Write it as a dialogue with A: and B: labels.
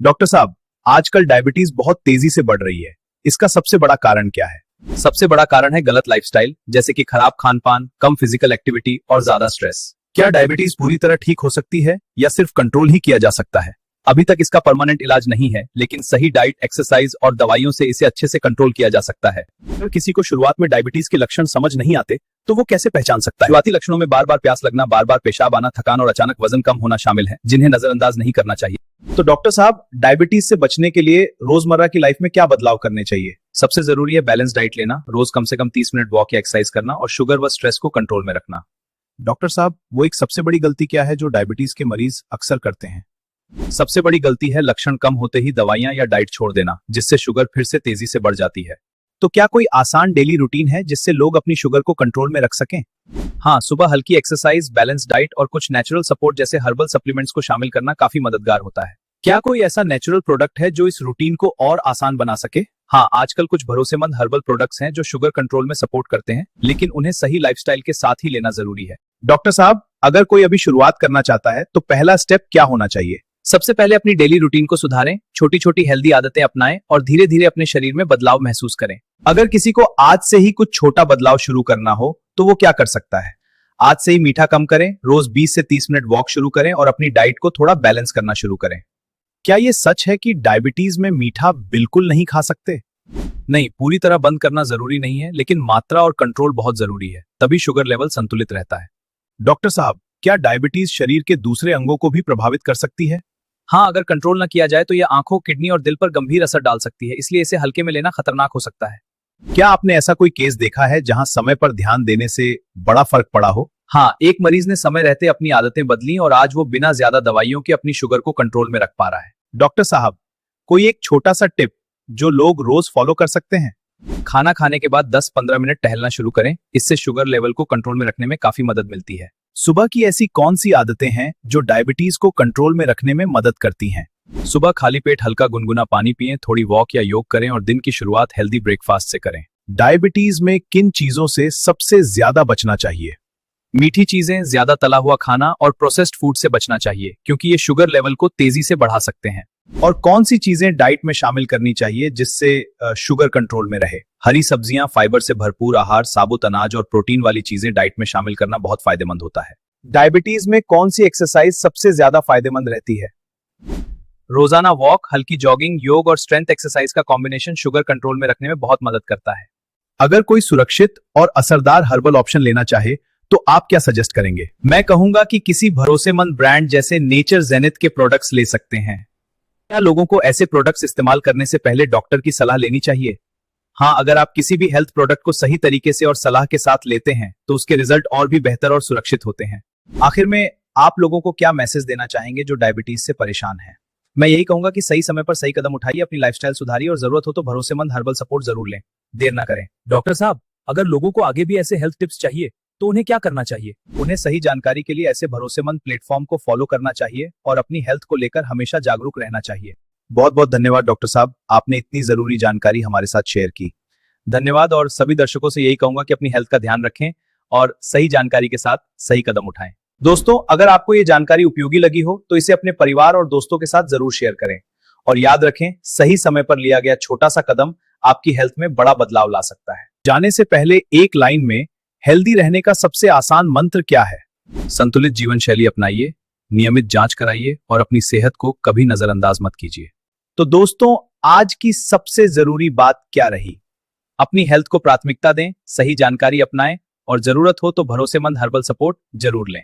A: Doctor साहब, आजकल diabetes बहुत तेजी से बढ़ रही है। इसका सबसे बड़ा कारण क्या है?
B: सबसे बड़ा कारण है गलत लाइफस्टाइल, जैसे कि खराब खान पान, कम फिजिकल एक्टिविटी और ज्यादा स्ट्रेस।
A: क्या डायबिटीज पूरी तरह ठीक हो सकती है या सिर्फ कंट्रोल ही किया जा सकता है?
B: अभी तक इसका परमानेंट इलाज नहीं है, लेकिन सही डाइट, एक्सरसाइज और दवाइयों से इसे अच्छे से कंट्रोल किया जा सकता है।
A: अगर किसी को शुरुआत में डायबिटीज के लक्षण समझ नहीं आते, तो वो कैसे पहचान सकता है?
B: शुरुआती लक्षणों में बार बार प्यास लगना, बार बार पेशाब आना, थकान और अचानक वजन कम होना शामिल है, जिन्हें नजरअंदाज नहीं करना चाहिए।
A: तो डॉक्टर साहब, डायबिटीज से बचने के लिए रोजमर्रा की लाइफ में क्या बदलाव करने चाहिए?
B: सबसे जरूरी है बैलेंस डाइट लेना, रोज कम से कम 30 मिनट वॉक या एक्सरसाइज करना और शुगर व स्ट्रेस को कंट्रोल में रखना।
A: डॉक्टर साहब, वो एक सबसे बड़ी गलती क्या है जो डायबिटीज के मरीज अक्सर करते हैं?
B: सबसे बड़ी गलती है लक्षण कम होते ही दवाइयां या डाइट छोड़ देना, जिससे शुगर फिर से तेजी से बढ़ जाती है।
A: तो क्या कोई आसान डेली रूटीन है जिससे लोग अपनी शुगर को कंट्रोल में रख सकें?
B: हाँ, सुबह हल्की एक्सरसाइज, बैलेंस डाइट और कुछ नेचुरल सपोर्ट जैसे हर्बल सप्लीमेंट्स को शामिल करना काफी मददगार होता है।
A: क्या कोई ऐसा नेचुरल प्रोडक्ट है जो इस रूटीन को और आसान बना सके?
B: हाँ, आजकल कुछ भरोसेमंद हर्बल प्रोडक्ट्स हैं जो शुगर कंट्रोल में सपोर्ट करते हैं, लेकिन उन्हें सही लाइफस्टाइल के साथ ही लेना जरूरी है।
A: डॉक्टर साहब, अगर कोई अभी शुरुआत करना चाहता है तो पहला स्टेप क्या होना चाहिए?
B: सबसे पहले अपनी डेली रूटीन को सुधारें, छोटी छोटी हेल्दी आदतें अपनाएं और धीरे धीरे अपने शरीर में बदलाव महसूस करें।
A: अगर किसी को आज से ही कुछ छोटा बदलाव शुरू करना हो तो वो क्या कर सकता है? आज से ही मीठा कम करें, रोज 20 से 30 मिनट वॉक शुरू करें और अपनी डाइट को थोड़ा बैलेंस करना शुरू करें। क्या ये सच है कि डायबिटीज में मीठा बिल्कुल नहीं खा सकते?
B: नहीं, पूरी तरह बंद करना जरूरी नहीं है, लेकिन मात्रा और कंट्रोल बहुत जरूरी है, तभी शुगर लेवल संतुलित रहता है।
A: डॉक्टर साहब, क्या डायबिटीज शरीर के दूसरे अंगों को भी प्रभावित कर सकती है?
B: हाँ, अगर कंट्रोल न किया जाए तो यह आंखों, किडनी और दिल पर गंभीर असर डाल सकती है, इसलिए इसे हल्के में लेना खतरनाक हो सकता है।
A: क्या आपने ऐसा कोई केस देखा है जहां समय पर ध्यान देने से बड़ा फर्क पड़ा हो?
B: हाँ, एक मरीज ने समय रहते अपनी आदतें बदली और आज वो बिना ज्यादा दवाइयों के अपनी शुगर को कंट्रोल में रख पा रहा है।
A: डॉक्टर साहब, कोई एक छोटा सा टिप जो लोग रोज फॉलो कर सकते हैं?
B: खाना खाने के बाद 10-15 मिनट टहलना शुरू करें, इससे शुगर लेवल को कंट्रोल में रखने में काफी मदद मिलती है।
A: सुबह की ऐसी कौन सी आदतें हैं जो डायबिटीज को कंट्रोल में रखने में मदद करती हैं?
B: सुबह खाली पेट हल्का गुनगुना पानी पिएं, थोड़ी वॉक या योग करें और दिन की शुरुआत हेल्दी ब्रेकफास्ट से करें।
A: डायबिटीज में किन चीजों से सबसे ज्यादा बचना चाहिए?
B: मीठी चीजें, ज्यादा तला हुआ खाना और प्रोसेस्ड फूड से बचना चाहिए, क्योंकि ये शुगर लेवल को तेजी से बढ़ा सकते हैं।
A: और कौन सी चीजें डाइट में शामिल करनी चाहिए जिससे शुगर कंट्रोल में रहे?
B: हरी सब्जियां, फाइबर से भरपूर आहार, साबुत अनाज और प्रोटीन वाली चीजें डाइट में शामिल करना बहुत फायदेमंद होता है।
A: डायबिटीज में कौन सी एक्सरसाइज सबसे ज्यादा फायदेमंद रहती है?
B: रोजाना वॉक, हल्की जॉगिंग, योग और स्ट्रेंथ एक्सरसाइज का कॉम्बिनेशन शुगर कंट्रोल में रखने में बहुत मदद करता है।
A: अगर कोई सुरक्षित और असरदार हर्बल ऑप्शन लेना चाहे तो आप क्या सजेस्ट करेंगे?
B: मैं कहूंगा कि किसी भरोसेमंद ब्रांड जैसे नेचर जेनिथ के प्रोडक्ट्स ले सकते हैं। क्या लोगों को ऐसे प्रोडक्ट्स इस्तेमाल करने से पहले डॉक्टर की सलाह लेनी चाहिए? हाँ, अगर आप किसी भी हेल्थ प्रोडक्ट को सही तरीके से और सलाह के साथ लेते हैं तो उसके रिजल्ट और भी बेहतर और सुरक्षित होते हैं।
A: आखिर में आप लोगों को क्या मैसेज देना चाहेंगे जो डायबिटीज से परेशान हैं?
B: मैं यही कहूंगा कि सही समय पर सही कदम उठाइए, अपनी लाइफस्टाइल सुधारिए और जरूरत हो तो भरोसेमंद हर्बल सपोर्ट जरूर लें। देर ना करें।
A: डॉक्टर साहब, अगर लोगों को आगे भी ऐसे हेल्थ टिप्स चाहिए तो उन्हें क्या करना चाहिए?
B: उन्हें सही जानकारी के लिए ऐसे भरोसेमंद प्लेटफॉर्म को फॉलो करना चाहिए और अपनी हेल्थ को लेकर हमेशा जागरूक रहना चाहिए।
A: बहुत बहुत धन्यवाद डॉक्टर साहब, आपने इतनी जरूरी जानकारी हमारे साथ शेयर की।
B: धन्यवाद, और सभी दर्शकों से यही कहूंगा कि अपनी हेल्थ का ध्यान रखें और सही जानकारी के साथ सही कदम उठाएं।
A: दोस्तों, अगर आपको ये जानकारी उपयोगी लगी हो तो इसे अपने परिवार और दोस्तों के साथ जरूर शेयर करें और याद रखें, सही समय पर लिया गया छोटा सा कदम आपकी हेल्थ में बड़ा बदलाव ला सकता है। जाने से पहले एक लाइन में हेल्दी रहने का सबसे आसान मंत्र क्या है?
B: संतुलित जीवन शैली अपनाइए, नियमित जांच कराइए और अपनी सेहत को कभी नजरअंदाज मत कीजिए।
A: तो दोस्तों, आज की सबसे जरूरी बात क्या रही?
B: अपनी हेल्थ को प्राथमिकता दें, सही जानकारी अपनाएं और जरूरत हो तो भरोसेमंद हर्बल सपोर्ट जरूर लें।